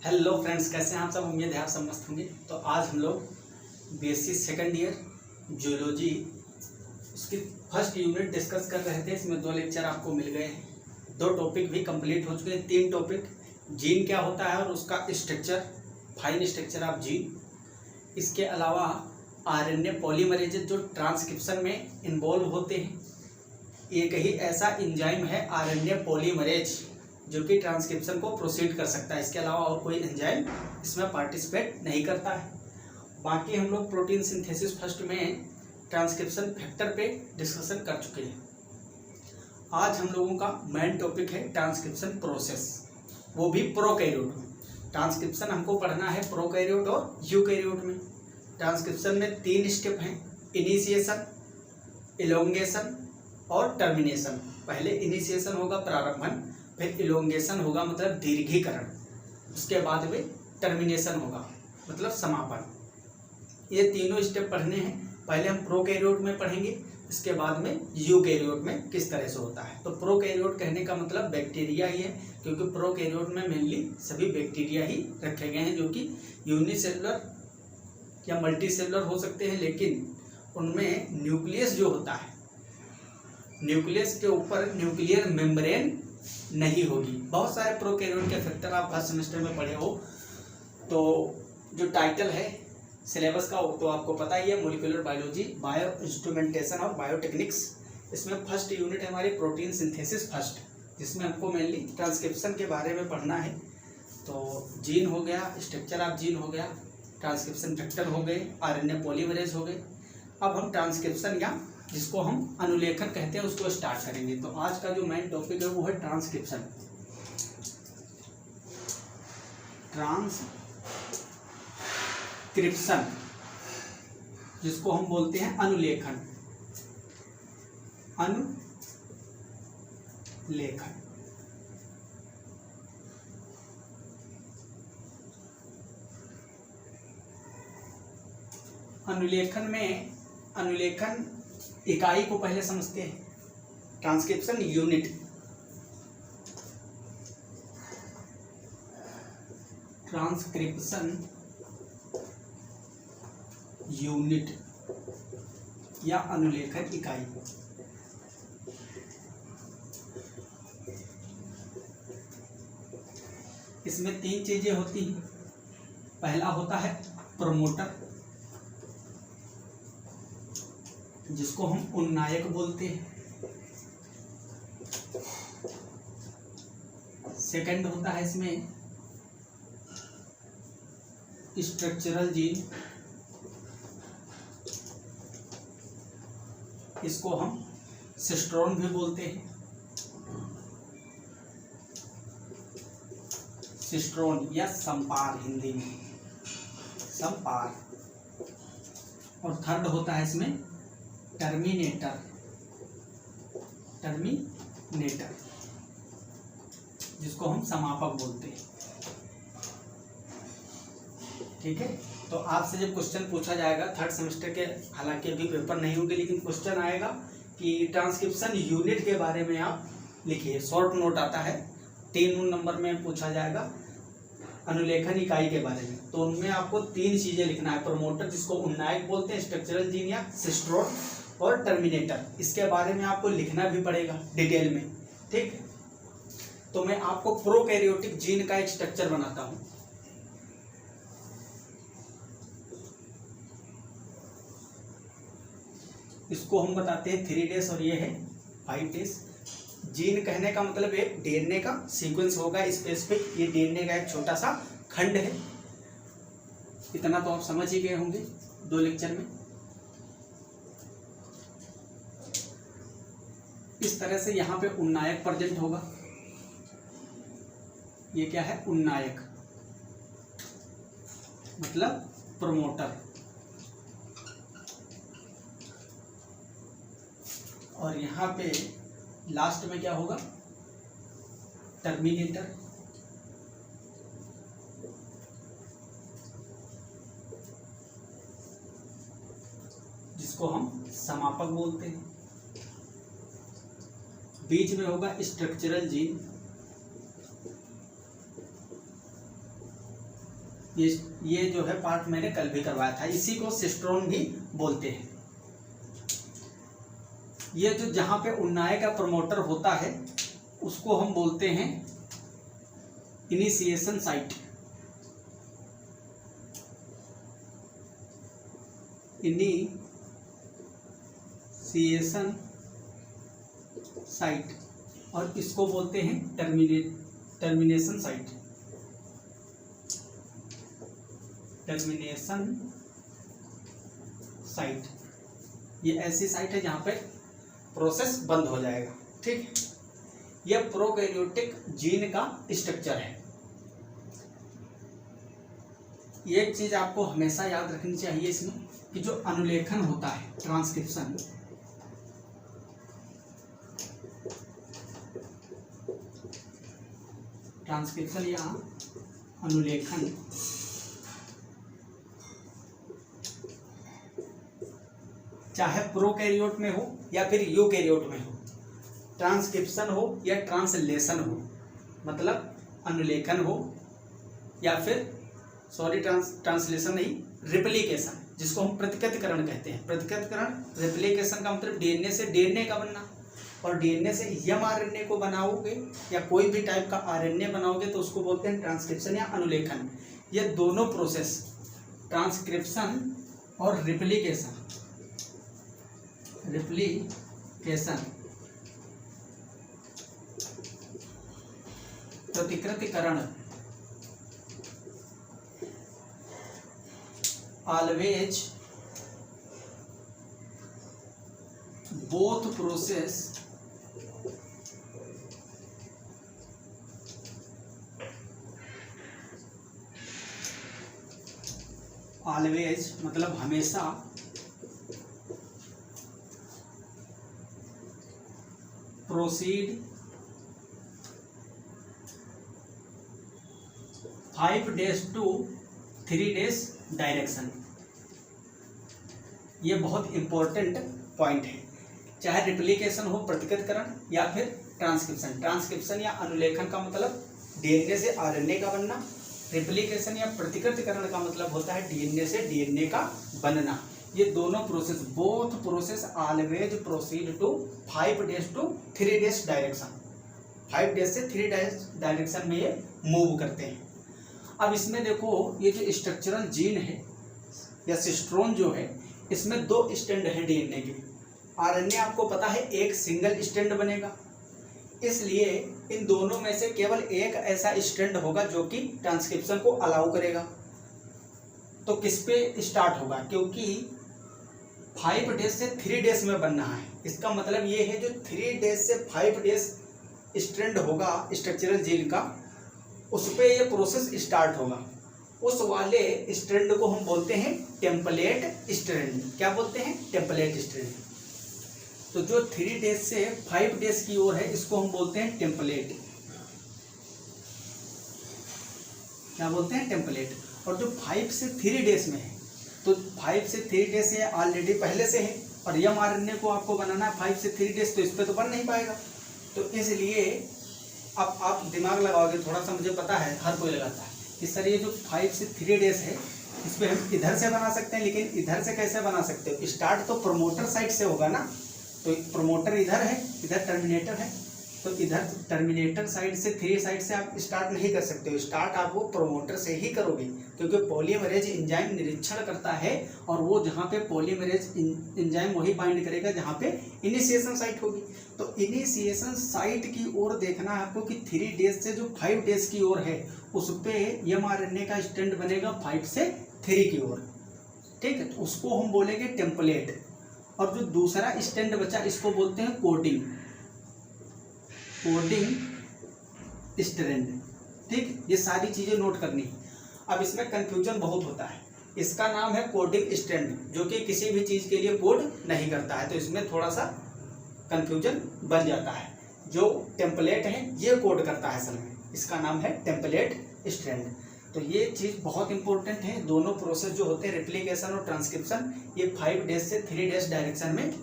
Hello friends, कैसे हैं आप सब। उम्मीद है आप सब मस्त होंगे। तो आज हम लोग बीएससी सेकंड ईयर जियोलॉजी उसकी फर्स्ट यूनिट डिस्कस कर रहे थे। इसमें 2 लेक्चर आपको मिल गए हैं, 2 टॉपिक भी कंप्लीट हो चुके हैं। 3 टॉपिक, जीन क्या होता है और उसका structure, fine structure of gene. इसके अलावा आरएनए पॉलीमरेजेज जो ट्रांसक्रिप्शन में इन्वॉल्व होते हैं। एक ही ऐसा एंजाइम है आरएनए पॉलीमरेज जो कि ट्रांसक्रिप्शन को प्रोसीड कर सकता है। इसके अलावा और कोई एंजाइम इसमें पार्टिसिपेट नहीं करता है। बाकी हम लोग प्रोटीन सिंथेसिस फर्स्ट में ट्रांसक्रिप्शन फैक्टर पे डिस्कशन कर चुके हैं। आज हम लोगों का मेन टॉपिक है ट्रांसक्रिप्शन प्रोसेस, वो भी प्रोकैरियोट में। ट्रांसक्रिप्शन हमको पढ़ना है प्रोकैरियोट और यूकैरियोट में। ट्रांसक्रिप्शन में 3 स्टेप हैं, इनिशिएशन, इलोंगेशन और टर्मिनेशन। पहले इनिशिएशन होगा, प्रारंभन, फिर इलोंगेशन होगा मतलब दीर्घीकरण, उसके बाद में टर्मिनेशन होगा मतलब समापन। ये तीनों स्टेप पढ़ने हैं। पहले हम प्रोकैरियोट में पढ़ेंगे, इसके बाद में यूकैरियोट में किस तरह से होता है। तो प्रोकैरियोट कहने का मतलब बैक्टीरिया ही है, क्योंकि प्रोकैरियोट में मेनली सभी बैक्टीरिया ही रखे गए हैं जो कि यूनिसेलुलर या मल्टीसेलुलर हो सकते हैं, लेकिन उनमें न्यूक्लियस जो होता है, न्यूक्लियस के ऊपर न्यूक्लियर मेम्ब्रेन नहीं होगी। बहुत सारे प्रोकैरियोट के फैक्टर आप फर्स्ट सेमेस्टर में पढ़े हो। तो जो टाइटल है सिलेबस का तो आपको पता ही है, मॉलिक्यूलर बायोलॉजी, बायो इंस्ट्रूमेंटेशन और बायोटेक्निक्स। इसमें फर्स्ट यूनिट है हमारी प्रोटीन सिंथेसिस फर्स्ट, जिसमें हमको मेनली ट्रांसक्रिप्शन के बारे में पढ़ना है। तो जीन हो गया, स्ट्रक्चर ऑफ जीन हो गया, ट्रांसक्रिप्शन फैक्टर हो गए, आरएनए पॉलीमरेज हो गए। अब हम ट्रांसक्रिप्शन या जिसको हम अनुलेखन कहते हैं उसको स्टार्ट करेंगे। तो आज का जो मेन टॉपिक है वो है ट्रांसक्रिप्शन। ट्रांसक्रिप्शन जिसको हम बोलते हैं अनुलेखन। अनुलेखन अनुलेखन में अनुलेखन इकाई को पहले समझते हैं। ट्रांसक्रिप्शन यूनिट, ट्रांसक्रिप्शन यूनिट या अनुलेखन इकाई। इसमें 3 चीजें होती हैं। पहला होता है प्रमोटर, जिसको हम उन्नायक बोलते हैं। सेकंड होता है इसमें स्ट्रक्चरल जीन, इसको हम सिस्ट्रोन भी बोलते हैं। सिस्ट्रोन या संपार, हिंदी में संपार। और थर्ड होता है इसमें टर्मिनेटर, टर्मिनेटर जिसको हम समापक बोलते हैं। ठीक है। तो आपसे जब क्वेश्चन पूछा जाएगा थर्ड सेमेस्टर के, हालांकि अभी पेपर नहीं होंगे, लेकिन क्वेश्चन आएगा कि ट्रांसक्रिप्शन यूनिट के बारे में आप लिखिए। शॉर्ट नोट आता है, 3 नंबर में पूछा जाएगा अनुलेखन इकाई के बारे में। तो उनमें आपको 3 चीजें लिखना है। प्रमोटर जिसको उन्नायक बोलते हैं, स्ट्रक्चरल जीन या सिस्ट्रोन, और टर्मिनेटर। इसके बारे में आपको लिखना भी पड़ेगा डिटेल में। ठीक। तो मैं आपको प्रोकैरियोटिक जीन का एक स्ट्रक्चर बनाता हूं। इसको हम बताते हैं 3 डेज और ये है 5 डेज। जीन कहने का मतलब एक डीएनए का सीक्वेंस होगा स्पेसिफिक। ये डीएनए का एक छोटा सा खंड है। इतना तो आप समझ ही गए होंगे 2 लेक्चर में। इस तरह से यहाँ पे उन्नायक प्रेजेंट होगा। ये क्या है? उन्नायक मतलब प्रमोटर। और यहाँ पे लास्ट में क्या होगा? टर्मिनेटर। जिसको हम समापक बोलते हैं। बीच में होगा स्ट्रक्चरल जीन, ये जो है पार्ट मैंने कल भी करवाया था। इसी को सिस्ट्रोन भी बोलते हैं। ये जो जहाँ पे उन्नाय का प्रमोटर होता है उसको हम बोलते हैं इनिशिएशन साइट। इनिशिएशन साइट, और इसको बोलते हैं टर्मिनेशन साइट। टर्मिनेशन साइट ये ऐसी साइट है जहां पे प्रोसेस बंद हो जाएगा। ठीक, यह प्रोकैरियोटिक जीन का स्ट्रक्चर है। एक चीज आपको हमेशा याद रखनी चाहिए इसमें कि जो अनुलेखन होता है, ट्रांसक्रिप्शन, या अनुलेखन चाहे प्रोकैरियोट में हो या फिर यूकैरियोट में हो, ट्रांसक्रिप्शन हो या ट्रांसलेशन हो, मतलब अनुलेखन हो या फिर ट्रांसलेशन नहीं, रिप्लिकेशन, जिसको हम प्रतिकृतिकरण कहते हैं। प्रतिकृतिकरण, रिप्लिकेशन का मतलब डीएनए से डीएनए का बनना, और डीएनए से एमआरएनए को बनाओगे या कोई भी टाइप का आरएनए बनाओगे तो उसको बोलते हैं ट्रांसक्रिप्शन या अनुलेखन। ये दोनों प्रोसेस, ट्रांसक्रिप्शन और replication, प्रतिकृतिकरण, always both process always मतलब हमेशा, proceed 5 days to 3 days direction. ये बहुत इंपॉर्टेंट पॉइंट है। चाहे रिप्लिकेशन हो, प्रतिकृतिकरण, या फिर ट्रांसक्रिप्शन। ट्रांसक्रिप्शन या अनुलेखन का मतलब डीएनए से आरएनए का बनना, रिप्लिकेशन या प्रतिकृतिकरण का मतलब होता है डीएनए से डीएनए का बनना। ये दोनों process, both process always proceed to 5 days to 3 days direction. 5 days से 3 days डायरेक्शन में ये मूव करते हैं। अब इसमें देखो, ये जो स्ट्रक्चरल जीन है या सिस्ट्रोन जो है, इसमें 2 स्टैंड है डीएनए के। आरएनए आपको पता है एक सिंगल स्टैंड बनेगा, इसलिए इन दोनों में से केवल एक ऐसा स्टैंड होगा जो कि ट्रांसक्रिप्शन को अलाउ करेगा। तो किस पे स्टार्ट होगा, क्योंकि 5 days से 3 days में बनना है। इसका मतलब ये है जो 3 days से 5 days स्टैंड होगा स्ट्रक्चरल जीन का, उस पे ये प्रोसेस स्टार्ट होगा। उस वाले स्ट्रैंड को हम बोलते हैं टेम्पलेट स्ट्रैंड। क्या बोलते हैं? Template strand. तो जो 3 days से 5 days की ओर है इसको हम बोलते हैं टेम्पलेट। क्या बोलते हैं? टेम्पलेट। और जो 5 से 3 days में है, तो 5 से 3 days ये ऑलरेडी पहले से है, और एमआरएनए को आपको बनाना है 5 से 3 days, तो इस पर तो बन नहीं पाएगा। तो इसलिए अब आप दिमाग लगाओगे थोड़ा सा, मुझे पता है हर कोई लगाता है कि सर ये जो 5 से 3 days है इस पर हम इधर से बना सकते हैं, लेकिन इधर से कैसे बना सकते हो? स्टार्ट तो प्रोमोटर साइड से होगा ना। तो प्रोमोटर इधर है, इधर टर्मिनेटर है, तो इधर टर्मिनेटर साइड से 3 साइड से आप स्टार्ट नहीं कर सकते हो। स्टार्ट आप वो प्रोमोटर से ही करोगे, क्योंकि पॉलीमरेज एंजाइम निरीक्षण करता है, और वो जहाँ पे पॉलीमरेज एंजाइम वही बाइंड करेगा जहाँ पे इनिशिएशन साइट होगी। तो इनिशिएशन साइट की ओर देखना है आपको कि 3 days से जो 5 days की ओर है उस पे एमआरएनए का स्टैंड बनेगा 5 से 3 की ओर। ठीक है, तो उसको हम बोलेंगे टेम्पलेट। और जो दूसरा स्टैंड बचा इसको बोलते हैं कोडिंग स्ट्रैंड। ठीक, ये सारी चीजें नोट करनी। अब इसमें कंफ्यूजन बहुत होता है। इसका नाम है कोडिंग स्ट्रैंड, जो कि किसी भी चीज के लिए कोड नहीं करता है, तो इसमें थोड़ा सा कंफ्यूजन बन जाता है। जो टेम्पलेट है ये कोड करता है असल में, इसका नाम है टेम्पलेट स्ट्रैंड। तो ये चीज़ बहुत इंपॉर्टेंट है। दोनों प्रोसेस जो होते हैं रिप्लिकेशन और ट्रांसक्रिप्शन, ये 5 days से 3 days डायरेक्शन में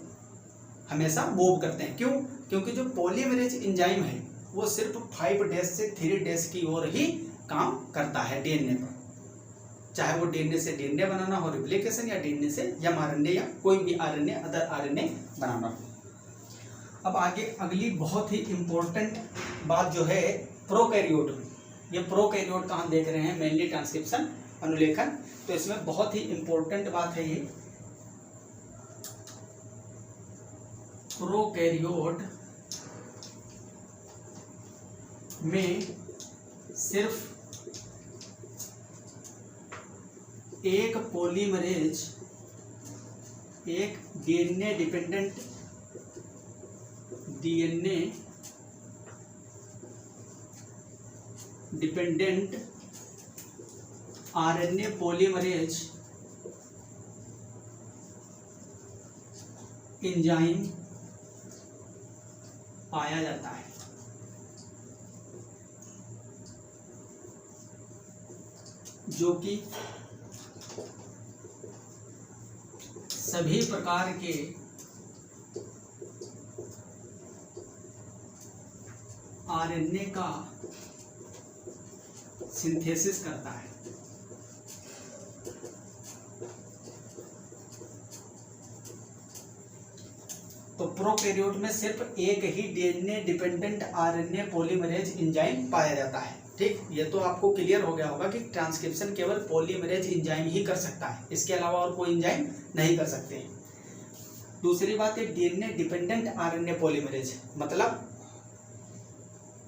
हमेशा मूव करते हैं। क्यों? क्योंकि जो पॉलीमरेज एंजाइम है वो सिर्फ 5 days से 3 days की ओर ही काम करता है डीएनए पर। चाहे वो डीएनए से डीएनए बनाना हो रिप्लिकेशन, या डीएनए से एमआरएनए या कोई भी आरएनए अदर आरएनए बनाना हो। अब आगे अगली बहुत ही इम्पोर्टेंट बात जो है प्रोकैरियोट में, ये प्रोकैरियोट का हम देख रहे हैं मेनली ट्रांसक्रिप्शन अनुलेखन, तो इसमें बहुत ही इम्पोर्टेंट बात है ये प्रोकैरियोट में सिर्फ एक पॉलीमरेज, एक DNA dependent RNA polymerase enzyme पाया जाता है। जो कि सभी प्रकार के आरएनए का सिंथेसिस करता है। तो प्रोकैरियोट में सिर्फ एक ही DNA dependent RNA polymerase enzyme पाया जाता है। ठीक, ये तो आपको क्लियर हो गया होगा कि ट्रांसक्रिप्शन केवल पॉलीमरेज एंजाइम ही कर सकता है, इसके अलावा और कोई एंजाइम नहीं कर सकते हैं। दूसरी बात है डीएनए डिपेंडेंट आरएनए पॉलीमरेज, मतलब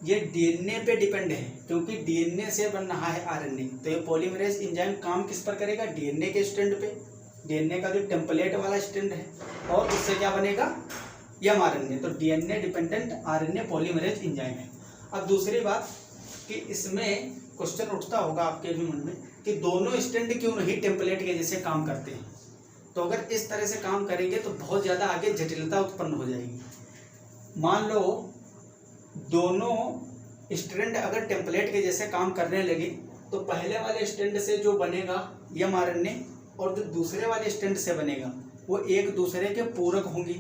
ये डीएनए पे डिपेंड है, क्योंकि डीएनए से बन रहा है आरएनए, तो ये पॉलीमरेज एंजाइम काम किस पर करेगा, डीएनए के स्ट्रैंड पे, डीएनए का जो टेम्पलेट वाला स्ट्रैंड है, और उससे क्या बनेगा एमआरएनए। तो DNA dependent RNA polymerase enzyme है। अब दूसरी बात कि इसमें क्वेश्चन उठता होगा आपके भी मन में कि दोनों स्ट्रैंड क्यों नहीं टेम्पलेट के जैसे काम करते हैं। तो अगर इस तरह से काम करेंगे तो बहुत ज़्यादा आगे जटिलता उत्पन्न हो जाएगी। मान लो दोनों स्ट्रैंड अगर टेम्पलेट के जैसे काम करने लगे तो पहले वाले स्ट्रैंड से जो बनेगा एमआरएनए और जो दूसरे वाले स्ट्रैंड से बनेगा वो एक दूसरे के पूरक होंगी,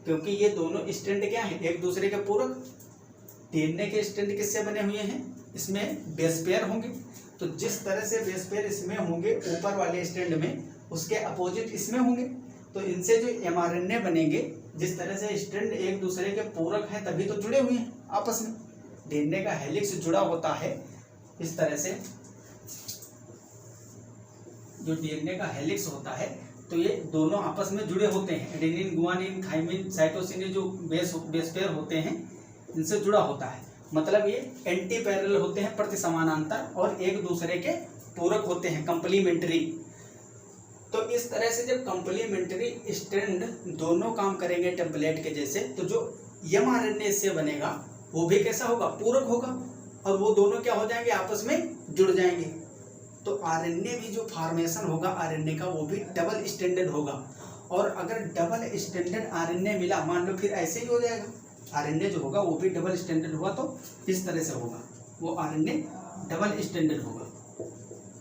क्योंकि ये दोनों स्ट्रैंड क्या है, एक दूसरे के पूरक। डीएनए के स्ट्रैंड किससे बने हुए हैं, इसमें बेस पेयर होंगे, तो जिस तरह से बेस पेयर इसमें होंगे ऊपर वाले स्ट्रैंड में, उसके अपोजिट इसमें होंगे। तो इनसे जो एमआरएनए बनेंगे, जिस तरह से स्ट्रैंड एक दूसरे के पूरक हैं तभी तो जुड़े हुए हैं आपस में। डीएनए का हेलिक्स जुड़ा होता है इस तरह से, जो डीएनए का हेलिक्स होता है तो ये दोनों आपस में जुड़े होते हैं। एडेनिन, गुआनिन, थाइमिन, साइटोसिन, जो बेस पेयर होते हैं इनसे जुड़ा होता है, मतलब ये एंटी पैरेलल होते हैं, प्रति समानांतर, और एक दूसरे के पूरक होते हैं, कंप्लीमेंट्री। तो इस तरह से जब कंप्लीमेंट्री स्ट्रैंड दोनों काम करेंगे टेम्पलेट के जैसे, तो जो एमआरएनए से बनेगा वो भी कैसा होगा, पूरक होगा, और वो दोनों क्या हो जाएंगे, आपस में जुड़ जाएंगे। तो आरएनए भी जो फॉर्मेशन होगा आरएनए का, वो भी डबल स्ट्रैंडेड होगा। और अगर डबल स्ट्रैंडेड आरएनए मिला, मान लो फिर ऐसे ही हो जाएगा, आरएनए जो होगा वो भी डबल स्ट्रैंडेड हुआ, तो इस तरह से होगा, वो आरएनए डबल स्ट्रैंडेड होगा।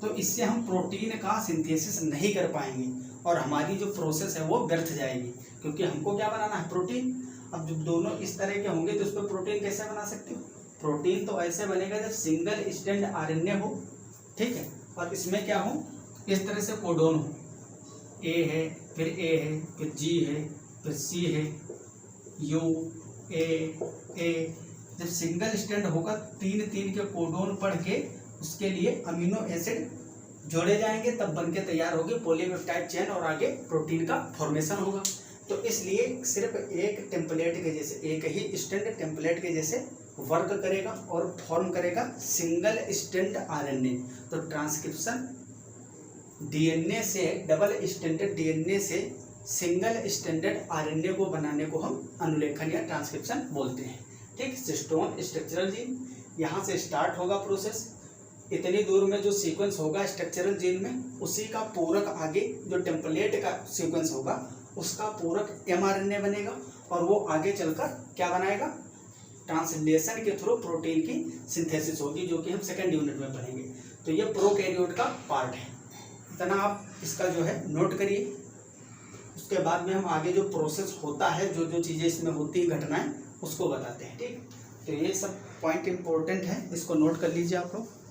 तो इससे हम प्रोटीन का सिंथेसिस नहीं कर पाएंगे और हमारी जो प्रोसेस है वो व्यर्थ जाएगी, क्योंकि हमको क्या बनाना है, प्रोटीन। अब जब दोनों इस तरह के होंगे तो उस पर प्रोटीन कैसे बना सकते हो, प्रोटीन तो ऐसे बनेगा जब सिंगल स्ट्रैंड आरएनए हो, ठीक है, और इसमें क्या हो, इस तरह से कोडोन हो, ए है, फिर ए है, फिर जी है, फिर सी है, यू, ए। जब सिंगल स्ट्रैंड होगा, तीन के कोडोन पढ़ के उसके लिए अमीनो एसिड जोड़े जाएंगे, तब बनके तैयार होगी पॉलीपेप्टाइड चेन, और आगे प्रोटीन का फॉर्मेशन होगा। तो इसलिए सिर्फ एक टेम्पलेट के जैसे, एक ही स्ट्रैंड टेम्पलेट के जैसे वर्क करेगा और फॉर्म करेगा सिंगल स्ट्रैंड आरएनए। तो ट्रांसक्रिप्शन डीएनए से, डबल स्ट्रैंडेड डीएनए से सिंगल स्ट्रैंडेड आरएनए को बनाने को हम अनुलेखन या ट्रांसक्रिप्शन बोलते हैं। ठीक, सिस्टोन स्ट्रक्चरल जीन, यहाँ से स्टार्ट होगा प्रोसेस, इतनी दूर में जो सीक्वेंस होगा स्ट्रक्चरल जीन में, उसी का पूरक आगे जो टेम्पलेट का सीक्वेंस होगा उसका पूरक एमआरएनए बनेगा, और वो आगे चलकर क्या बनाएगा, ट्रांसलेशन के थ्रू प्रोटीन की सिंथेसिस होगी, जो कि हम सेकंड यूनिट में पढ़ेंगे। तो ये प्रोकैरियोट का पार्ट है, इतना आप इसका जो है नोट करिए। उसके बाद में हम आगे जो प्रोसेस होता है, जो जो चीज़ें इसमें होती हैं, घटनाएं, उसको बताते हैं। ठीक, तो ये सब पॉइंट इंपॉर्टेंट है, इसको नोट कर लीजिए आप लोग।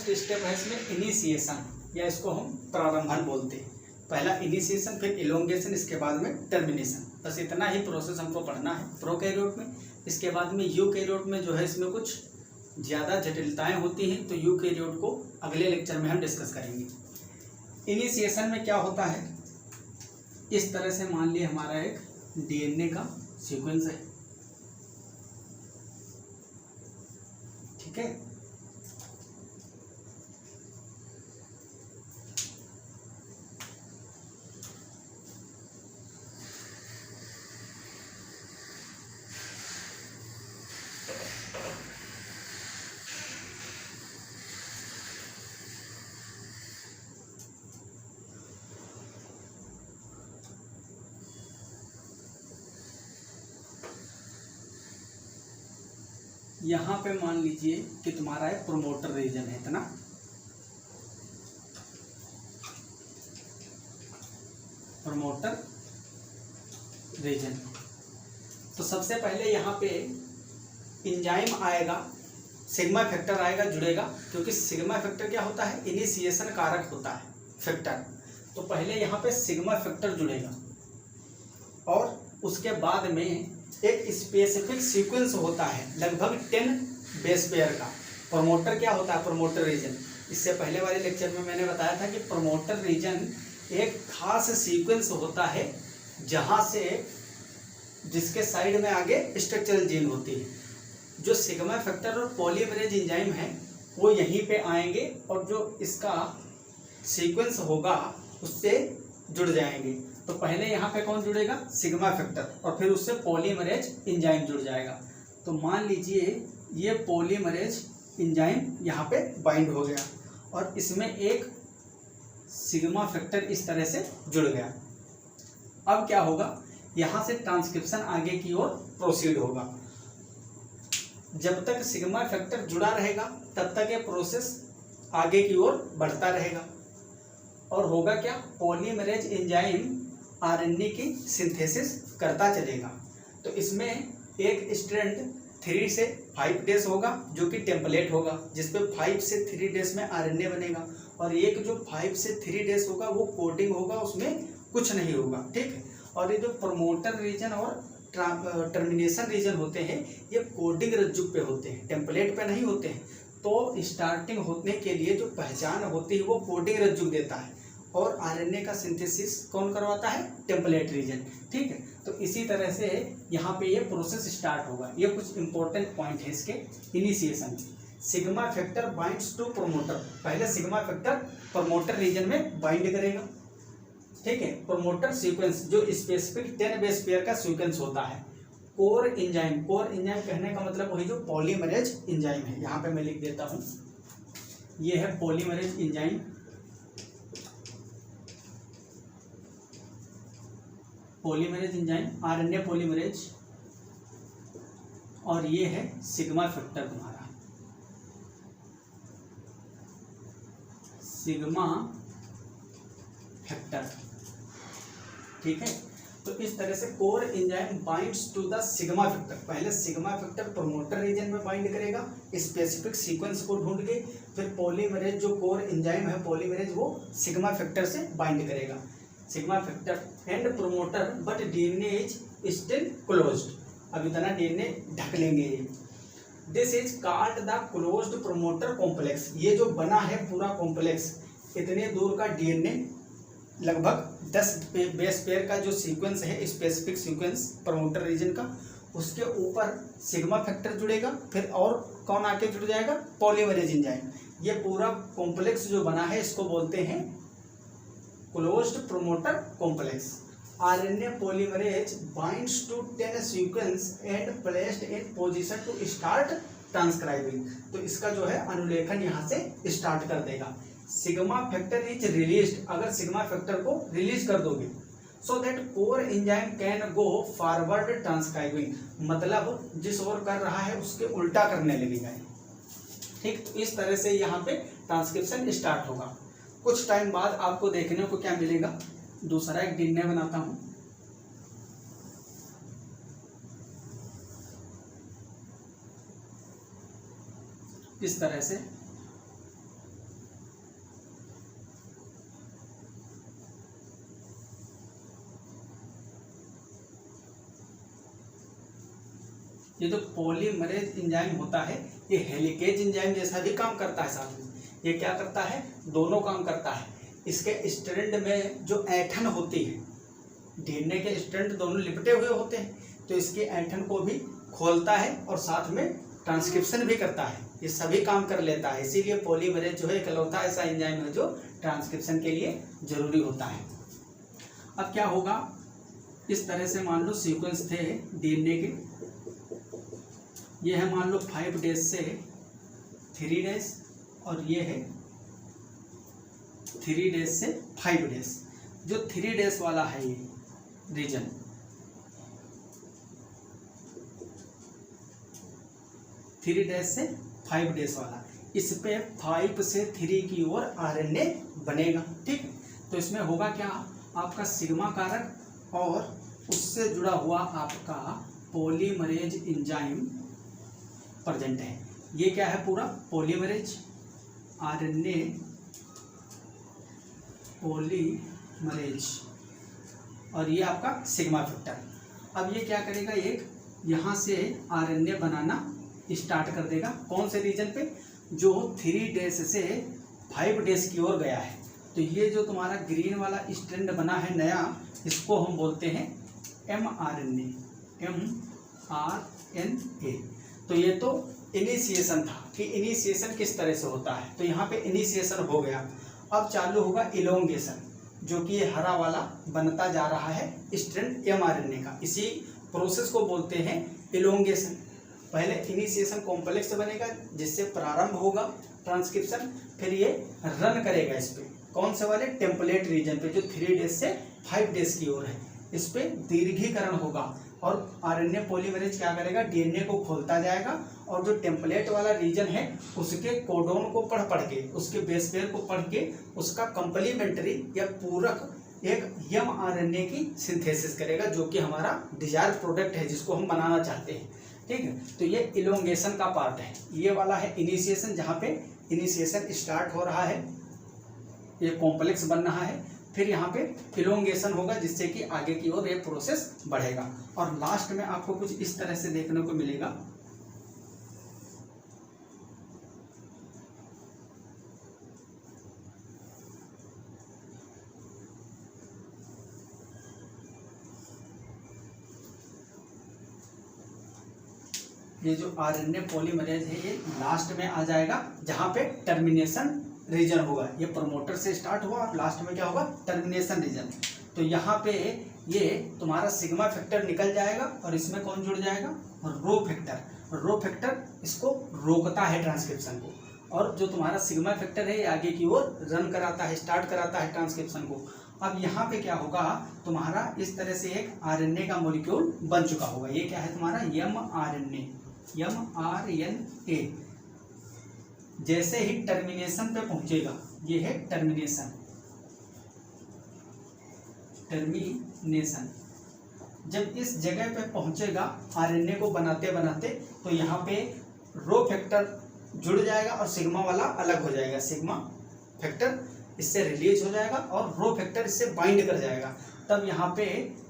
फर्स्ट स्टेप है इसमें इनिशिएशन, या इसको हम प्रारंभन बोलते हैं। पहला इनिशिएशन, फिर इलोंगेशन, इसके बाद में टर्मिनेशन। बस इतना ही प्रोसेस हमको पढ़ना है प्रोकैरियोट में। इसके बाद में यूकैरियोट में जो है इसमें कुछ ज़्यादा जटिलताएं होती हैं, तो यूकैरियोट को अगले लेक्चर में हम डिस्कस करेंगे। इनिशिएशन में क्या होता है, इस तरह से मान लिया हमारा एक डीएनए का सीक्वेंस है, ठीक है। यहाँ पे मान लीजिए कि तुम्हारा एक प्रोमोटर रीजन है इतना, प्रोमोटर रीजन। तो सबसे पहले यहाँ पे एंजाइम आएगा, सिग्मा फैक्टर आएगा, जुड़ेगा, क्योंकि सिग्मा फैक्टर क्या होता है, इनिशिएशन कारक होता है फैक्टर। तो पहले यहाँ पे सिग्मा फैक्टर जुड़ेगा और उसके बाद में एक स्पेसिफिक सीक्वेंस होता है लगभग 10 बेस पेयर का। प्रमोटर क्या होता है, प्रमोटर रीजन। इससे पहले वाले लेक्चर में मैंने बताया था कि प्रमोटर रीजन एक खास सीक्वेंस होता है जहाँ से जिसके साइड में आगे स्ट्रक्चरल जीन होती है। जो सिग्मा फैक्टर और पॉलीमरेज एंजाइम है वो यहीं पे आएंगे और जो इसका सीक्वेंस होगा उससे जुड़ जाएंगे। तो पहले यहाँ पे कौन जुड़ेगा, सिग्मा फैक्टर, और फिर उससे पॉलीमरेज एंजाइम जुड़ जाएगा। तो मान लीजिए ये पॉलीमरेज एंजाइम यहाँ पे बाइंड हो गया और इसमें एक सिग्मा फैक्टर इस तरह से जुड़ गया। अब क्या होगा, यहाँ से ट्रांसक्रिप्शन आगे की ओर प्रोसीड होगा। जब तक सिग्मा फैक्टर जुड़ा रहेगा तब तक ये प्रोसेस आगे की ओर बढ़ता रहेगा और होगा क्या, पॉलीमरेज एंजाइम आरएनए की सिंथेसिस करता चलेगा। तो इसमें एक स्ट्रैंड 3 से 5 डेज होगा जो कि टेम्पलेट होगा, जिसपे 5 से 3 डेज में आरएनए बनेगा, और एक जो 5 से 3 डेज होगा वो कोडिंग होगा, उसमें कुछ नहीं होगा, ठीक है। और ये जो प्रमोटर रीजन और टर्मिनेशन रीजन होते हैं ये कोडिंग रज्जु पे होते हैं, टेम्पलेट पे नहीं होते हैं। तो स्टार्टिंग होने के लिए जो पहचान होती है वो कोडिंग रज्जु देता है और आरएनए का सिंथेसिस कौन करवाता है, टेम्पलेट रीजन, ठीक है। तो इसी तरह से यहाँ पे ये प्रोसेस स्टार्ट होगा। ये कुछ इंपॉर्टेंट पॉइंट है इसके initiation. Sigma factor binds to promoter, पहले सिग्मा फैक्टर प्रोमोटर रीजन में बाइंड करेगा, ठीक है। प्रोमोटर सीक्वेंस जो स्पेसिफिक 10 बेस पेयर का सीक्वेंस होता है। कोर एंजाइम, कोर एंजाइम कहने का मतलब वही जो पॉलीमरेज एंजाइम है, यहाँ पे मैं लिख देता हूँ, ये है polymerase enzyme, polymerase enzyme, RNA polymerase, और ये है सिग्मा फैक्टर तुम्हारा, सिग्मा फैक्टर, ठीक है। तो इस तरह से core enzyme binds to the sigma factor. पहले सिग्मा फैक्टर प्रोमोटर रीजन में बाइंड करेगा स्पेसिफिक सीक्वेंस को ढूंढ के, फिर पॉलीमरेज जो कोर एंजाइम है पॉलीमरेज वो सिग्मा फैक्टर से बाइंड करेगा, sigma factor and promoter, but DNA is still closed. अब इतना डीएनए ढक लेंगे। This is called the closed promoter complex. ये जो बना है पूरा कॉम्प्लेक्स, इतने दूर का डीएनए लगभग 10 बेस पेयर का जो सीक्वेंस है स्पेसिफिक सीक्वेंस प्रोमोटर रीजन का, उसके ऊपर सिग्मा फैक्टर जुड़ेगा, फिर और कौन आके जुड़ जाएगा, पॉलीमरेज एंजाइम। ये पूरा कॉम्प्लेक्स जो बना है इसको बोलते हैं closed promoter complex. RNA polymerase binds to 10 sequence and placed in position to start transcribing. तो इसका जो है अनुलेखन यहाँ से स्टार्ट कर देगा। सिग्मा फैक्टर इज रिलीज्ड, अगर सिग्मा फैक्टर को रिलीज कर दोगे, so that core enzyme can go forward transcribing, मतलब जिस ओर कर रहा है उसके उल्टा करने लगेगा, ठीक। तो इस तरह से यहाँ पे ट्रांसक्रिप्शन स्टार्ट होगा। कुछ टाइम बाद आपको देखने को क्या मिलेगा, दूसरा एक डीएनए बनाता हूँ, इस तरह से ये जो पॉलीमरेज एंजाइम होता है ये हेलिकेज एंजाइम जैसा भी काम करता है साथ में। ये क्या करता है, दोनों काम करता है। इसके स्ट्रैंड में जो ऐंठन होती है, डीएनए के स्ट्रैंड दोनों लिपटे हुए होते हैं, तो इसके ऐंठन को भी खोलता है और साथ में ट्रांसक्रिप्शन भी करता है। ये सभी काम कर लेता है, इसीलिए पॉलीमरेज जो है इकलौता ऐसा एंजाइम है जो ट्रांसक्रिप्शन के लिए जरूरी होता है। अब क्या होगा, इस तरह से मान लो सीक्वेंस थे डीएनए के, ये है मान लो 5 डेज से 3 डेज और ये है 3 डेज से 5 डेज। जो 3 डेज वाला है ये रीजन, थ्री डेज से 5 डेज वाला, इस पे 5 से 3 की ओर आरएनए बनेगा। ठीक है, तो इसमें होगा क्या, आपका सिग्मा कारक और उससे जुड़ा हुआ आपका पॉलीमरेज एंजाइम प्रेजेंट है। ये क्या है, पूरा पॉलीमरेज आरएनए पॉलीमरेज, और ये आपका सिग्मा फैक्टर। अब ये क्या करेगा, एक यहाँ से आरएनए बनाना स्टार्ट कर देगा। कौन से रीजन पे, जो 3 डेज से 5 डेज की ओर गया है। तो ये जो तुम्हारा ग्रीन वाला स्ट्रैंड बना है नया, इसको हम बोलते हैं mRNA, mRNA। तो ये तो इनिशिएशन था कि इनिशिएशन किस तरह से होता है, तो यहाँ पे इनिशिएशन हो गया। अब चालू होगा इलोंगेशन, जो कि ये हरा वाला बनता जा रहा है स्ट्रैंड mRNA का। इसी प्रोसेस को बोलते हैं इलोंगेशन। पहले इनिशिएशन कॉम्प्लेक्स बनेगा जिससे प्रारंभ होगा ट्रांसक्रिप्शन, फिर ये रन करेगा इस पे, कौन से वाले, टेम्पलेट रीजन पे, जो 3 डेज से 5 डेज की ओर है। इस पे दीर्घीकरण होगा और आरएनए पॉलीमरेज क्या करेगा, डीएनए को खोलता जाएगा और जो टेम्पलेट वाला रीजन है उसके कोडोन को पढ़ के, उसके बेस पेयर को पढ़ के उसका कंप्लीमेंट्री या पूरक एक mRNA की सिंथेसिस करेगा, जो कि हमारा डिजायर्ड प्रोडक्ट है जिसको हम बनाना चाहते हैं। ठीक है, तो ये इलोंगेशन का पार्ट है। ये वाला है इनिशिएशन, जहाँ पे इनिशिएशन स्टार्ट हो रहा है, ये कॉम्प्लेक्स बन रहा है, फिर यहाँ पे इलोंगेशन होगा जिससे कि आगे की ओर ये प्रोसेस बढ़ेगा और लास्ट में आपको कुछ इस तरह से देखने को मिलेगा। ये जो आरएनए पॉलीमरेज है ये लास्ट में आ जाएगा, जहाँ पे टर्मिनेशन रीजन होगा। ये प्रमोटर से स्टार्ट हुआ और लास्ट में क्या होगा, टर्मिनेशन रीजन। तो यहाँ पे ये तुम्हारा सिग्मा फैक्टर निकल जाएगा और इसमें कौन जुड़ जाएगा, रो फैक्टर। रो फैक्टर इसको रोकता है ट्रांसक्रिप्शन को, और जो तुम्हारा सिग्मा फैक्टर है ये आगे की ओर रन कराता है, स्टार्ट कराता है ट्रांसक्रिप्शन को। अब यहाँ पे क्या होगा, तुम्हारा इस तरह से एक आरएनए का मॉलिक्यूल बन चुका होगा। ये क्या है तुम्हारा mRNA। जैसे ही टर्मिनेशन पे पहुंचेगा, ये है टर्मिनेशन। जब इस जगह पे पहुंचेगा आरएनए को बनाते बनाते, तो यहाँ पे रो फैक्टर जुड़ जाएगा और सिग्मा वाला अलग हो जाएगा। सिग्मा फैक्टर इससे रिलीज हो जाएगा और रो फैक्टर इससे बाइंड कर जाएगा। तब यहाँ पे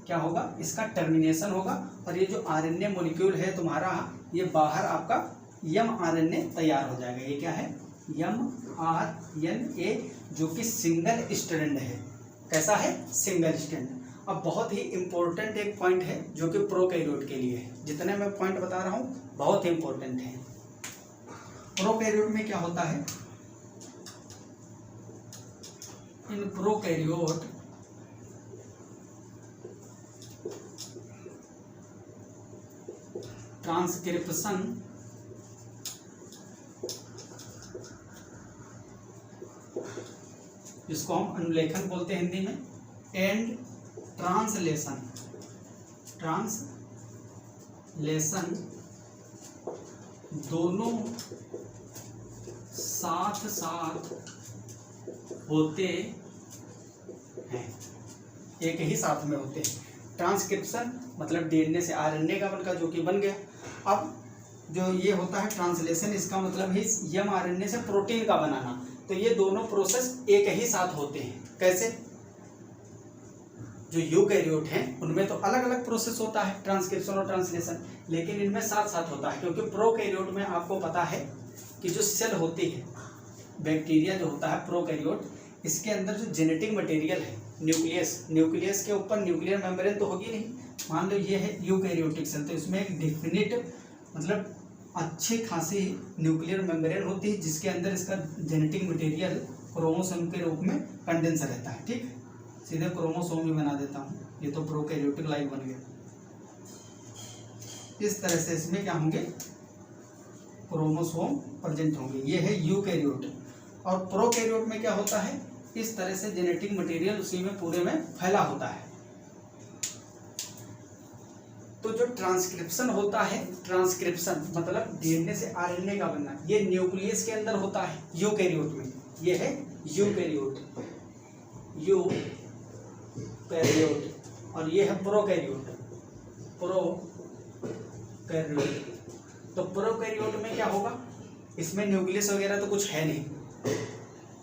क्या होगा, इसका टर्मिनेशन होगा और ये जो आरएनए मॉलिक्यूल है तुम्हारा, ये बाहर आपका mRNA तैयार हो जाएगा। ये क्या है, mRNA, जो कि सिंगल स्ट्रैंड है। कैसा है, सिंगल स्ट्रैंड। अब बहुत ही इंपॉर्टेंट एक पॉइंट है जो कि प्रोकैरियोट के लिए है। जितने मैं पॉइंट बता रहा हूँ बहुत ही इंपॉर्टेंट है। प्रोकैरियोट में क्या होता है, इन प्रोकैरियोट ट्रांसक्रिप्शन जिसको हम अनुलेखन बोलते हैं हिंदी में, एंड ट्रांसलेशन दोनों साथ साथ होते हैं, एक ही साथ में होते हैं। ट्रांसक्रिप्शन मतलब डीएनए से आरएनए का बनकर जो कि बन गया। अब जो ये होता है ट्रांसलेशन, इसका मतलब है mRNA से प्रोटीन का बनाना। तो ये दोनों प्रोसेस एक ही साथ होते हैं। कैसे, जो यूकैरियोट हैं उनमें तो अलग अलग प्रोसेस होता है, ट्रांसक्रिप्शन और ट्रांसलेशन, लेकिन इनमें साथ साथ होता है, क्योंकि प्रोकैरियोट में आपको पता है कि जो सेल होती है, बैक्टीरिया जो होता है प्रोकैरियोट, इसके अंदर जो जेनेटिक मटेरियल है न्यूक्लियस के ऊपर न्यूक्लियर मेम्ब्रेन तो होगी नहीं। मान लो ये है यूकैरियोटिक सेल, तो इसमें एक डेफिनिट मतलब अच्छी खासी न्यूक्लियर मेम्ब्रेन होती है, जिसके अंदर इसका जेनेटिक मटेरियल क्रोमोसोम के रूप में कंडेंस रहता है। ठीक, सीधे क्रोमोसोम ही बना देता हूँ, ये तो प्रोकैरियोटिक लाइक बन गया। इस तरह से इसमें क्या होंगे, क्रोमोसोम प्रेजेंट होंगे। ये है यूकैरियोट। और प्रोकैरियोट में क्या होता है, इस तरह से जेनेटिक मटेरियल उसी में पूरे में फैला होता है। तो जो ट्रांसक्रिप्शन होता है, ट्रांसक्रिप्शन मतलब डीएनए से आरएनए का बनना, ये न्यूक्लियस के अंदर होता है यूकैरियोट में। ये है यूकैरियोट और ये है प्रोकैरियोट। तो प्रोकैरियोट में क्या होगा, इसमें न्यूक्लियस वगैरह तो कुछ है नहीं,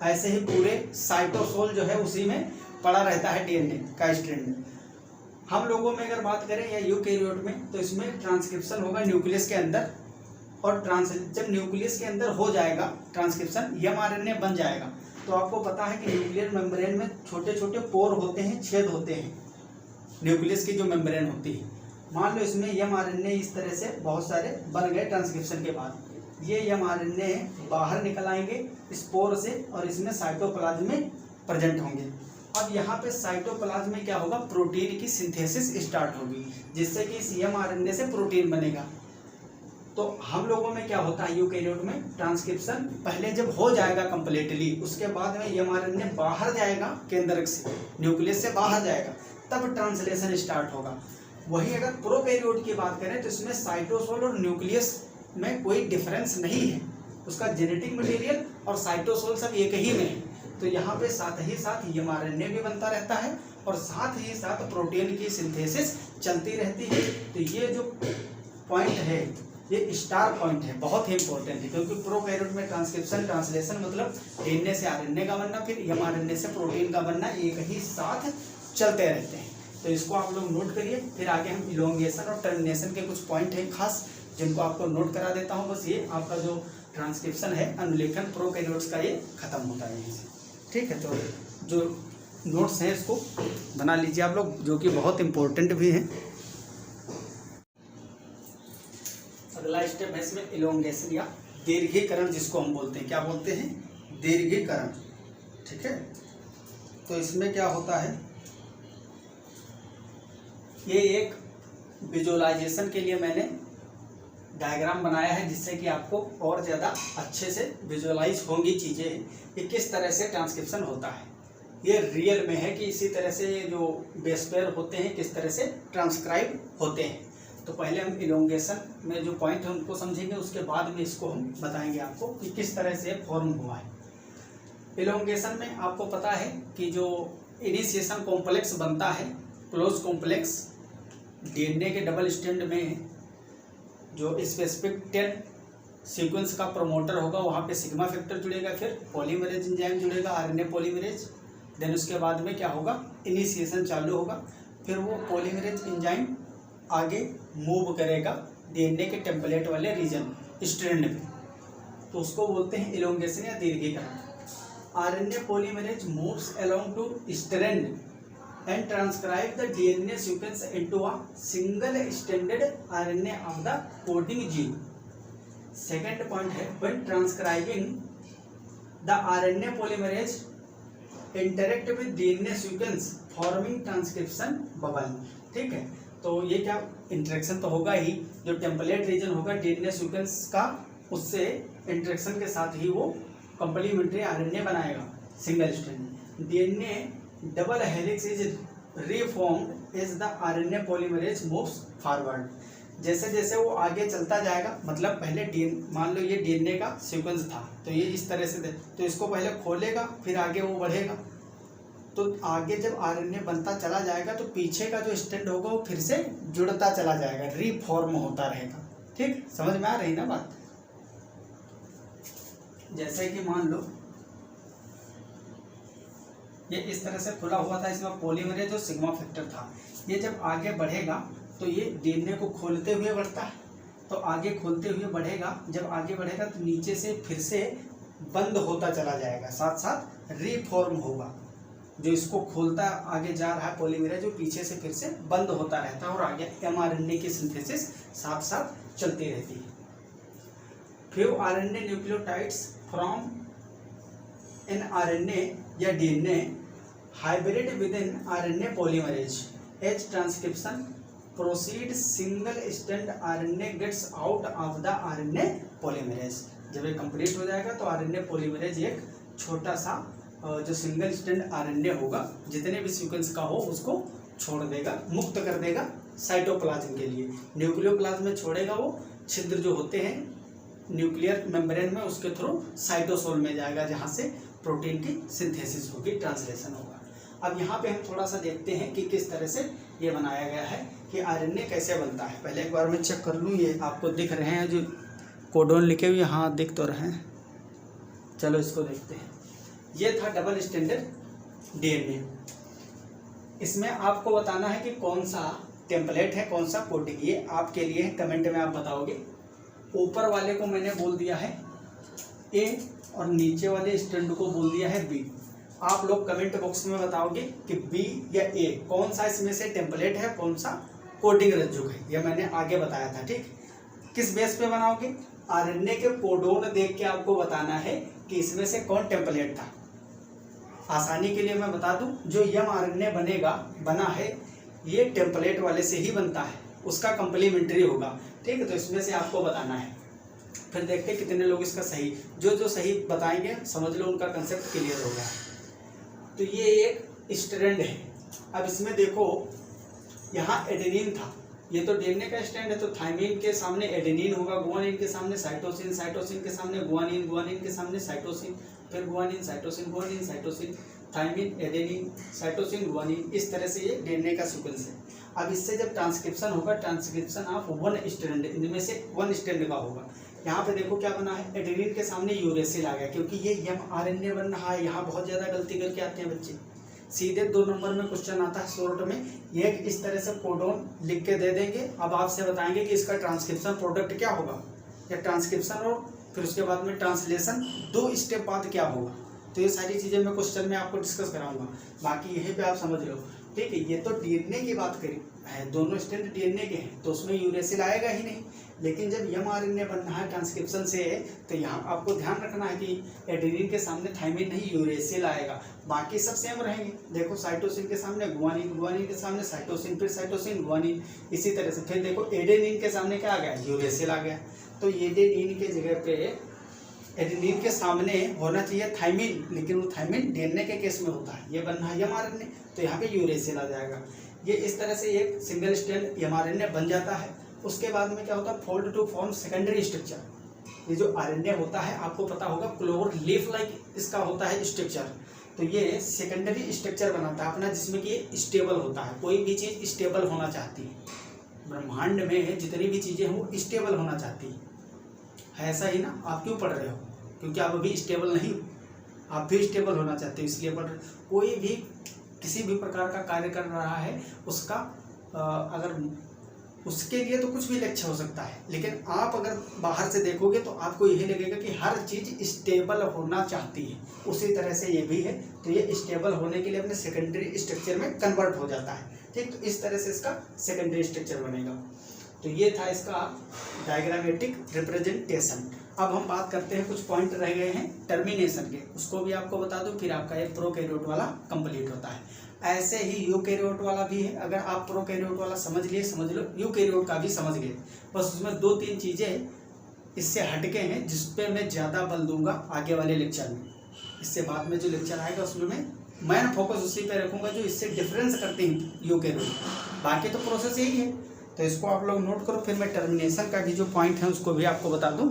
ऐसे ही पूरे साइटोसोल जो है उसी में पड़ा रहता है डीएनए का स्ट्रैंड। हम लोगों में अगर बात करें या यूकैरियोट में, तो इसमें ट्रांसक्रिप्शन होगा न्यूक्लियस के अंदर, और जब न्यूक्लियस के अंदर हो जाएगा ट्रांसक्रिप्शन, एमआरएनए बन जाएगा। तो आपको पता है कि न्यूक्लियर मेम्ब्रेन में छोटे छोटे पोर होते हैं, छेद होते हैं न्यूक्लियस की जो मेम्ब्रेन होती है। मान लो इसमें एमआरएनए इस तरह से बहुत सारे बन गए ट्रांसक्रिप्शन के बाद, ये एमआरएनए बाहर निकल आएंगे इस पोर से और इसमें साइटोप्लाज्म में प्रेजेंट होंगे। अब यहाँ पे साइटोप्लाज्म में क्या होगा, प्रोटीन की सिंथेसिस स्टार्ट होगी, जिससे कि इस एमआरएनए से प्रोटीन बनेगा। तो हम लोगों में क्या होता है, यूकैरियोट में ट्रांसक्रिप्शन पहले जब हो जाएगा कंप्लीटली, उसके बाद में एमआरएनए बाहर जाएगा केंद्रक से, न्यूक्लियस से बाहर जाएगा, तब ट्रांसलेशन स्टार्ट होगा। वही अगर प्रोकैरियोट की बात करें तो इसमें साइटोसोल और न्यूक्लियस में कोई डिफरेंस नहीं है, उसका जेनेटिक मटेरियल और साइटोसोल सब एक ही में है। तो यहाँ पे साथ ही साथ एमआरएनए भी बनता रहता है और साथ ही साथ प्रोटीन की सिंथेसिस चलती रहती है। तो ये जो पॉइंट है, ये स्टार पॉइंट है, बहुत ही इंपॉर्टेंट है, क्योंकि प्रोकैरियोट में ट्रांसक्रिप्शन ट्रांसलेशन मतलब डीएनए से आरएनए का बनना, फिर एमआरएनए से प्रोटीन का बनना, एक ही साथ चलते रहते हैं। तो इसको आप लोग नोट करिए। फिर आगे हम इलोंगेशन और टर्मिनेशन के कुछ पॉइंट हैं खास, जिनको आपको नोट करा देता हूँ। बस ये आपका जो ट्रांसक्रिप्शन है, अनुलेखन प्रोकैरियोट्स का, ये खत्म होता है यहीं से। ठीक है, तो जो नोट्स हैं इसको बना लीजिए आप लोग, जो कि बहुत इम्पोर्टेंट भी हैं। अगला स्टेप है इसमें इलोंगेशन या दीर्घीकरण, जिसको हम बोलते हैं, क्या बोलते हैं, दीर्घीकरण। ठीक है, तो इसमें क्या होता है, ये एक विजुअलाइजेशन के लिए मैंने डायग्राम बनाया है, जिससे कि आपको और ज़्यादा अच्छे से विजुअलाइज होंगी चीज़ें कि किस तरह से ट्रांसक्रिप्शन होता है। ये रियल में है कि इसी तरह से जो बेस पेयर होते हैं किस तरह से ट्रांसक्राइब होते हैं। तो पहले हम इलोंगेशन में जो पॉइंट है उनको समझेंगे, उसके बाद में इसको हम बताएंगे आपको कि किस तरह से फॉर्म हुआ है। इलोंगेशन में आपको पता है कि जो इनिशिएशन कॉम्प्लेक्स बनता है, क्लोज कॉम्प्लेक्स, डीएनए के डबल स्ट्रैंड में जो स्पेसिफिक 10 सीक्वेंस का प्रोमोटर होगा, वहाँ पे सिग्मा फैक्टर जुड़ेगा, फिर पॉलीमरेज एंजाइम जुड़ेगा, आरएनए पॉलीमरेज। देन उसके बाद में क्या होगा, इनिशिएशन चालू होगा, फिर वो पॉलीमरेज एंजाइम आगे मूव करेगा डीएनए के टेम्पलेट वाले रीजन स्ट्रैंड में, तो उसको बोलते हैं इलोंगेशन या दीर्घीकरण। RNA polymerase moves along to strand and transcribe the DNA sequence into a single stranded RNA of the coding gene. Second point है, when transcribing the RNA polymerase interact with DNA sequence forming transcription bubble. ठीक है, तो ये क्या interaction तो होगा ही, जो टेम्पलेट रीजन होगा डीएनए सीक्वेंस का, उससे इंटरेक्शन के साथ ही वो कंप्लीमेंट्री आरएनए बनाएगा single strand. DNA double helix is reformed as the RNA polymerase moves forward. जैसे जैसे वो आगे चलता जाएगा, मतलब पहले मान लो ये डीएनए का सीक्वेंस था, तो ये इस तरह से तो इसको पहले खोलेगा, फिर आगे वो बढ़ेगा, तो आगे जब आरएनए बनता चला जाएगा तो पीछे का जो स्ट्रैंड होगा वो फिर से जुड़ता चला जाएगा, रीफॉर्म होता रहेगा। ठीक, समझ में आ रही ना बात। जैसे कि मान लो ये इस तरह से खुला हुआ था, इसमें पॉलीमरेज और सिग्मा फैक्टर था। ये जब आगे बढ़ेगा तो ये डीएनए को खोलते हुए बढ़ता है, तो आगे खोलते हुए बढ़ेगा, जब आगे बढ़ेगा तो नीचे से फिर से बंद होता चला जाएगा, साथ साथ रीफॉर्म होगा। जो इसको खोलता आगे जा रहा है पॉलीमरेज, जो पीछे से फिर से बंद होता रहता है और आगे एमआरएनए की सिंथेसिस साथ साथ चलती रहती है। Few RNA nucleotides from NRNA या DNA hybrid within RNA polymerase as transcription proceed single stand RNA gets out of the RNA polymerase. जब ये कंप्लीट हो जाएगा तो आरएनए पॉलीमरेज एक छोटा सा जो सिंगल स्टैंड आरएनए होगा, जितने भी सीक्वेंस का हो उसको छोड़ देगा, मुक्त कर देगा साइटोप्लाज्म के लिए। न्यूक्लियोप्लाज्म में छोड़ेगा, वो छिद्र जो होते हैं न्यूक्लियर मेम्ब्रेन में, उसके थ्रू साइटोसोल में जाएगा, जहाँ से प्रोटीन की सिंथेसिस होगी, ट्रांसलेशन होगा। अब यहाँ पे हम थोड़ा सा देखते हैं कि किस तरह से ये बनाया गया है, कि आरएनए कैसे बनता है। पहले एक बार मैं चेक कर लूँ, ये आपको दिख रहे हैं जो कोडोन लिखे हुए, हाँ दिख तो रहे हैं। चलो इसको देखते हैं। ये था डबल स्टैंडर्ड डीएनए। इसमें आपको बताना है कि कौन सा टेम्पलेट है, कौन सा कोडिंग, ये आपके लिए है, कमेंट में आप बताओगे। ऊपर वाले को मैंने बोल दिया है ए और नीचे वाले स्टैंड को बोल दिया है बी। आप लोग कमेंट बॉक्स में बताओगे कि बी या ए कौन सा इसमें से टेम्पलेट है, कौन सा कोडिंग रज्जुक है। ये मैंने आगे बताया था, ठीक। किस बेस पे बनाओगे? आरएनए के कोडोन देख के आपको बताना है कि इसमें से कौन टेम्पलेट था। आसानी के लिए मैं बता दूं, जो एमआरएनए बना है ये टेम्पलेट वाले से ही बनता है, उसका कंप्लीमेंट्री होगा, ठीक है। तो इसमें से आपको बताना है, फिर देखते हैं कितने लोग इसका सही, जो सही बताएंगे समझ लो उनका कंसेप्ट क्लियर हो गया। तो ये एक स्ट्रैंड है। अब इसमें देखो यहाँ एडेनिन था, ये तो डीएनए का स्ट्रैंड है, तो थाइमिन के सामने एडेनिन होगा, गुआनिन के सामने साइटोसिन, साइटोसिन के सामने गुआनिन, गुआनिन के सामने साइटोसिन, फिर guanine, cytosine, guanine, cytosine, thymine, adenine, cytosine, guanine, इस तरह से ये डीएनए का सीक्वेंस है। अब इससे जब ट्रांसक्रिप्शन होगा, ट्रांसक्रिप्शन ऑफ वन स्ट्रैंड, इनमें से वन स्ट्रैंड का होगा। यहाँ पे देखो क्या बना है, एडेनिन के सामने यूरेसिल आ गया, क्योंकि ये एमआरएनए बन रहा है। यहाँ बहुत ज़्यादा गलती करके आते हैं बच्चे, सीधे 2 नंबर में क्वेश्चन आता है शॉर्ट में, ये इस तरह से कोडोन लिख के दे देंगे। अब आपसे बताएंगे कि इसका ट्रांसक्रिप्शन प्रोडक्ट क्या होगा, या ट्रांसक्रिप्शन और फिर उसके बाद में ट्रांसलेशन, 2 स्टेप बाद क्या होगा। तो ये सारी चीज़ें मैं क्वेश्चन में आपको डिस्कस कराऊंगा, बाकी यहीं पे आप समझ लो, ठीक है। ये तो डीएनए की बात करी है, दोनों स्टैंड डीएनए के हैं, तो उसमें यूरेसिल आएगा ही नहीं। लेकिन जब एमआरएनए बनना है ट्रांसक्रिप्शन से, तो यहाँ आपको ध्यान रखना है कि एडेनिन के सामने थाइमिन नहीं, यूरेसिल आएगा, बाकी सब सेम रहेंगे। देखो साइटोसिन के सामने गुआनिन, गुआनिन के सामने साइटोसिन, फिर साइटोसिन, गुआनिन, इसी तरह से। फिर देखो एडेनिन के सामने क्या आ गया, यूरेसिल आ गया। तो एडेनिन के जगह पे एडेनिन के सामने होना चाहिए थाइमिन, लेकिन वो थाइमिन डीएनए के केस में होता है, ये बनना है एमआरएनए, तो यहाँ पे यूरेसिल आ जाएगा। ये इस तरह से एक सिंगल स्ट्रैंड एमआरएनए बन जाता है। उसके बाद में क्या होता है, fold to form secondary structure. ये जो आरएनए होता है आपको पता होगा, क्लोवर लीफ लाइक इसका होता है स्ट्रक्चर, तो ये सेकेंडरी स्ट्रक्चर बनाता है अपना, जिसमें कि ये स्टेबल होता है। कोई भी चीज़ स्टेबल होना चाहती है, ब्रह्मांड में जितनी भी चीज़ें हैं वो स्टेबल होना चाहती है, ऐसा ही ना। आप क्यों पढ़ रहे हो? क्योंकि आप अभी स्टेबल नहीं हो, आप भी स्टेबल होना चाहते हो, इसलिए पढ़ रहे हो। कोई भी किसी भी प्रकार का कार्य कर रहा है, उसका अगर उसके लिए तो कुछ भी लक्ष्य हो सकता है, लेकिन आप अगर बाहर से देखोगे तो आपको यही लगेगा कि हर चीज़ स्टेबल होना चाहती है। उसी तरह से ये भी है, तो ये स्टेबल होने के लिए अपने सेकेंडरी स्ट्रक्चर में कन्वर्ट हो जाता है, ठीक। तो इस तरह से इसका सेकेंडरी स्ट्रक्चर बनेगा। तो ये था इसका डायग्रामेटिक रिप्रेजेंटेशन। अब हम बात करते हैं, कुछ पॉइंट रह गए हैं टर्मिनेशन के, उसको भी आपको बता दूं, फिर आपका ये प्रोकैरियोट वाला कंप्लीट होता है। ऐसे ही यूकैरियोट वाला भी है, अगर आप प्रोकैरियोट वाला समझ लिए समझ लो, यूकैरियोट का भी समझ गए। बस उसमें 2-3 चीज़ें इससे हटके हैं, जिस पे मैं ज़्यादा बल दूंगा आगे वाले लेक्चर में। इससे बाद में जो लेक्चर आएगा उसमें मैं फोकस उसी पे रखूँगा जो इससे डिफरेंस करते हैं यूकैरियोट। बाकी तो प्रोसेस यही है, तो इसको आप लोग नोट करो। फिर मैं टर्मिनेशन का भी जो पॉइंट है उसको भी आपको बता दूँ।